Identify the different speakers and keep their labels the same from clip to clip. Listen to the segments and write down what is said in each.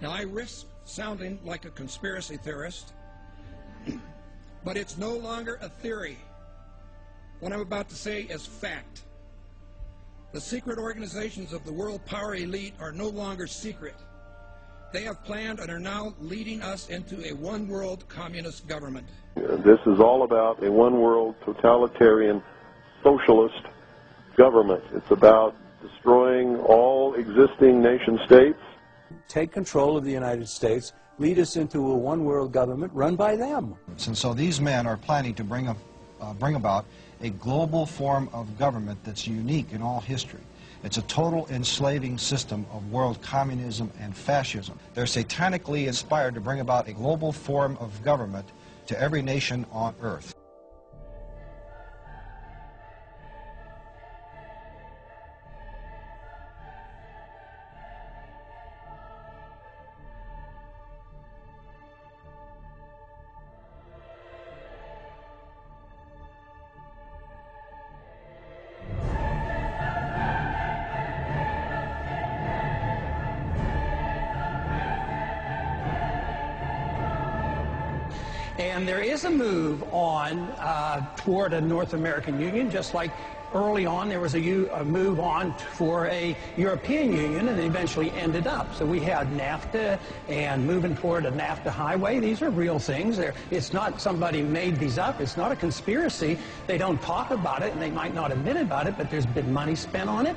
Speaker 1: Now, I risk sounding like a conspiracy theorist, but it's no longer a theory. What I'm about to say is fact. The secret organizations of the world power elite are no longer secret. They have planned and are now leading us into a one-world communist government.
Speaker 2: This is all about a one-world totalitarian socialist government. It's about destroying all existing nation-states.
Speaker 3: Take control of the United States, lead us into a one-world government run by them.
Speaker 4: And so these men are planning to bring about a global form of government that's unique in all history. It's a total enslaving system of world communism and fascism. They're satanically inspired to bring about a global form of government to every nation on earth.
Speaker 5: And there is a move on toward a North American Union, just like early on there was a move on for a European Union, and it eventually ended up. So we had NAFTA and moving toward a NAFTA highway. These are real things. It's not somebody made these up. It's not a conspiracy. They don't talk about it, and they might not admit about it, but there's been money spent on it.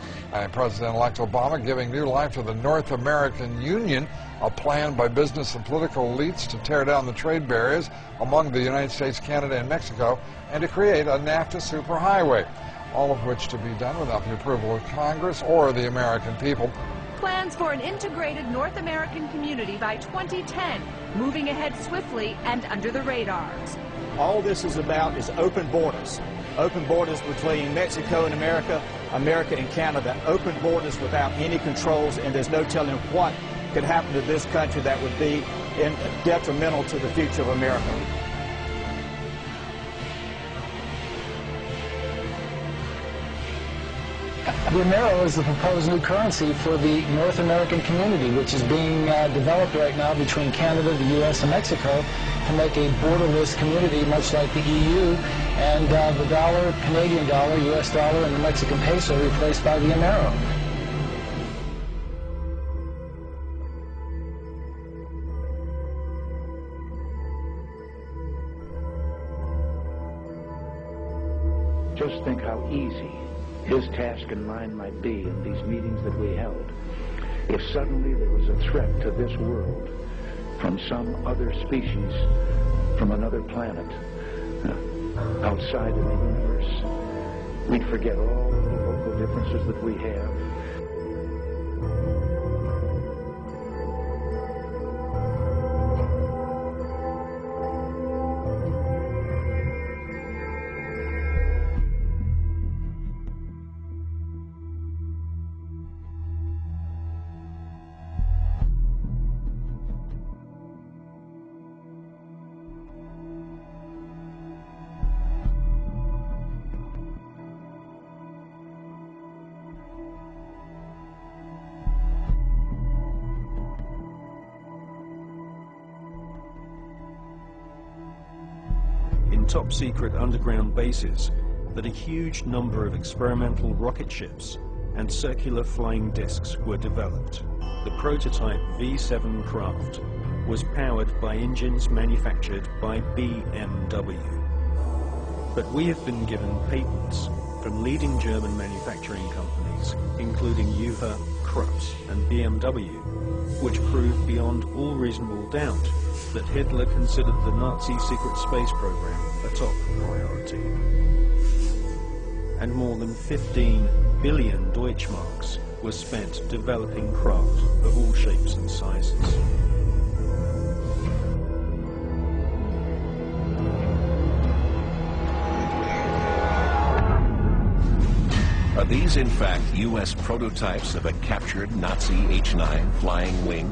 Speaker 6: President-elect Obama giving new life to the North American Union, a plan by business and political elites to tear down the trade barriers among the United States, Canada, and Mexico, and to create a NAFTA superhighway, all of which to be done without the approval of Congress or the American people.
Speaker 7: Plans for an integrated North American community by 2010, moving ahead swiftly and under the radars.
Speaker 8: All this is about is open borders. Open borders between Mexico and America, America and Canada. Open borders without any controls, and there's no telling what could happen to this country that would be detrimental to the future of America.
Speaker 9: The euro is the proposed new currency for the North American community, which is being developed right now between Canada, the U.S., and Mexico to make a borderless community, much like the EU, and the dollar, Canadian dollar, U.S. dollar, and the Mexican peso replaced by the euro.
Speaker 10: Just think how easy his task and mine might be in these meetings that we held if suddenly there was a threat to this world from some other species, from another planet, outside of the universe. We'd forget all of the local differences that we have.
Speaker 11: In top-secret underground bases, that a huge number of experimental rocket ships and circular flying discs were developed. The prototype V7 craft was powered by engines manufactured by BMW. But we have been given patents from leading German manufacturing companies, including Juha, Krups, and BMW, which prove beyond all reasonable doubt that Hitler considered the Nazi secret space program a top priority. And more than 15 billion Deutschmarks was spent developing craft of all shapes and sizes.
Speaker 12: Are these in fact U.S. prototypes of a captured Nazi H-9 flying wing?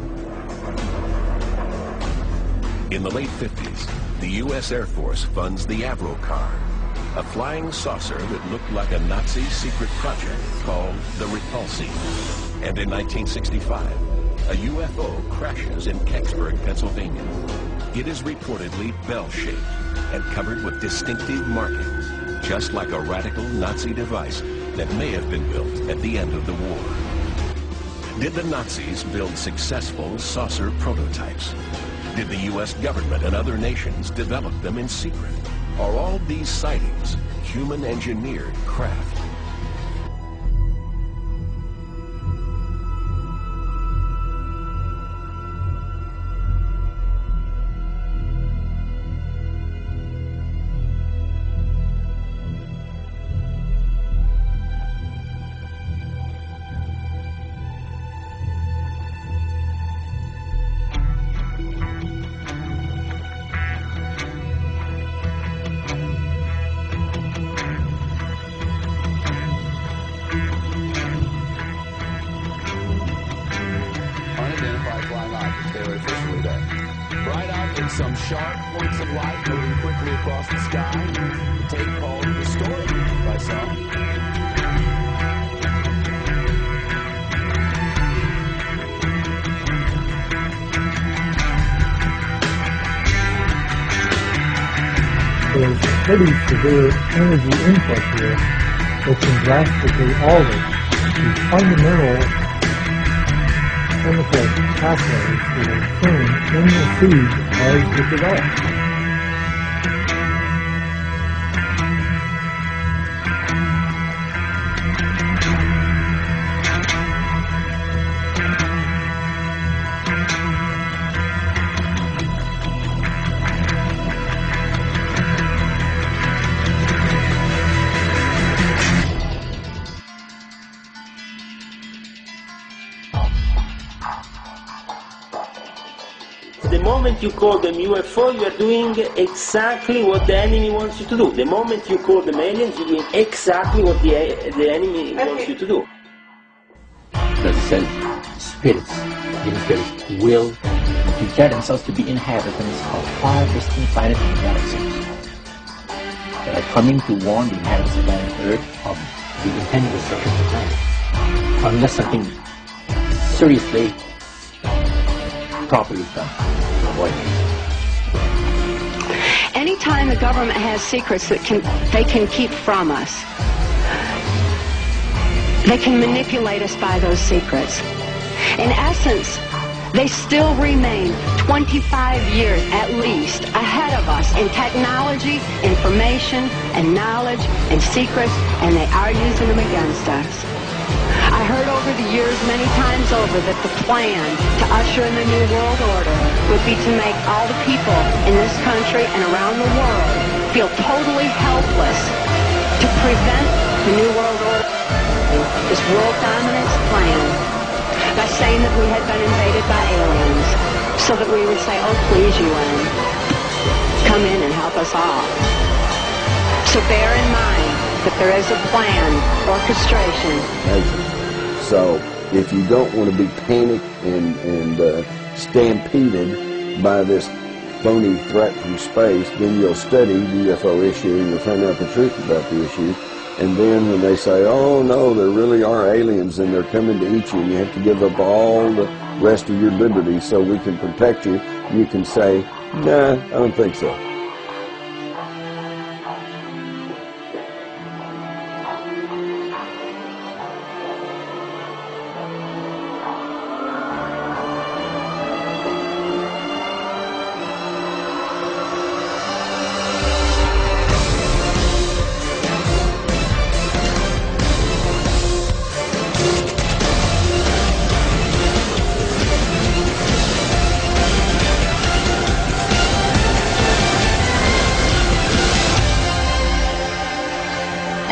Speaker 12: In the late 50s, the U.S. Air Force funds the Avro-car, a flying saucer that looked like a Nazi secret project called the Repulsee. And in 1965, a UFO crashes in Kecksburg, Pennsylvania. It is reportedly bell-shaped and covered with distinctive markings, just like a radical Nazi device that may have been built at the end of the war. Did the Nazis build successful saucer prototypes? Did the U.S. government and other nations develop them in secret? Are all these sightings human-engineered craft?
Speaker 13: Some sharp points of light moving quickly across the sky. The tape called The Story by some.
Speaker 14: There's a pretty severe energy input here that can drastically alter the fundamental chemical pathways that are occurring in the seed as it develops.
Speaker 15: The moment you call them UFO, you are doing exactly what the enemy wants you to do. The moment you call them aliens, you're doing exactly what the enemy wants you to do.
Speaker 16: The spirits, spirits will declare themselves to be inhabitants of far distant planets and galaxies that are coming to warn the inhabitants of planet Earth of the impending destruction of the planet, unless something seriously properly done.
Speaker 17: Anytime the government has secrets that they can keep from us, they can manipulate us by those secrets. In essence, they still remain 25 years at least ahead of us in technology, information, and knowledge, and secrets, and they are using them against us. I heard over the years many times over that the plan to usher in the New World Order would be to make all the people in this country and around the world feel totally helpless to prevent the New World Order, this world dominance plan, by saying that we had been invaded by aliens, so that we would say, oh please UN, come in and help us all. So bear in mind that there is a plan, orchestration.
Speaker 18: So if you don't want to be panicked and stampeded by this phony threat from space, then you'll study the UFO issue and you'll find out the truth about the issue. And then when they say, oh no, there really are aliens and they're coming to eat you and you have to give up all the rest of your liberty so we can protect you, you can say, nah, I don't think so.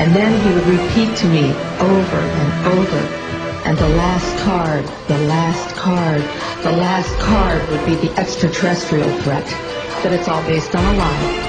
Speaker 19: And then he would repeat to me over and over, and the last card, the last card, the last card would be the extraterrestrial threat, that it's all based on a lie.